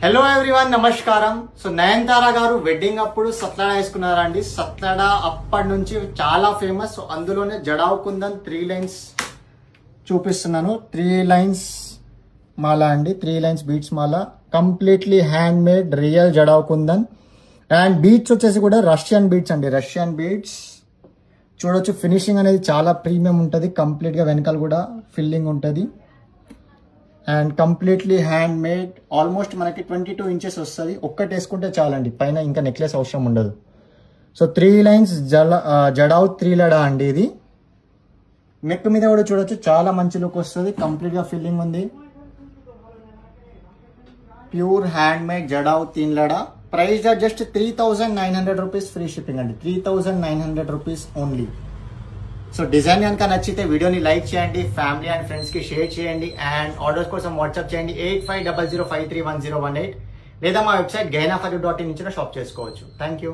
Hello everyone నమస్కారం. So Nayanthara గారు wedding అప్పుడు సత్లడా వేసుకున్నారండి. సత్లడా అప్పటి నుంచి చాలా ఫేమస్. సో అందులోనే జడావ్ కుందన్ 3 లైన్స్ చూపిస్తున్నాను. 3 లైన్స్ మాల అండి, 3 లైన్స్ బీట్స్ మాల, completely handmade real jadau kundan. And beads వచ్చేసి కూడా రష్యన్ బీట్స్ అండి, రష్యన్ బీట్స్ చూడొచ్చు. ఫినిషింగ్ అనేది చాలా ప్రీమియం ఉంటుంది, కంప్లీట్ గా వెనకాల కూడా ఫిల్లింగ్ ఉంటుంది. And completely hand made. Almost మనకి 22 ఇంచెస్ వస్తుంది. ఒక్కటి వేసుకుంటే చాలండి, పైన ఇంకా నెక్లెస్ అవసరం ఉండదు. సో 3 లైన్స్ జడావ్ 3 లడా అండి. ఇది నెక్ మీద కూడా చూడొచ్చు, చాలా మంచి లుక్ వస్తుంది. కంప్లీట్ గా ఫిల్లింగ్ ఉంది. ప్యూర్ హ్యాండ్ మేడ్ జడావ్ 3 లడా. Price just 3900 rupees, free shipping అండి. 3900 రూపీస్ ఓన్లీ. సో డిజైన్ కనుక నచ్చితే వీడియోని లైక్ చేయండి, ఫ్యామిలీ అండ్ ఫ్రెండ్స్ కి షేర్ చేయండి. అండ్ ఆర్డర్స్ కోసం వాట్సాప్ చేయండి 8500531018 లేదా మా వెబ్సైట్ gainafaru.in నుంచి షాప్ చేసుకోవచ్చు. Thank you.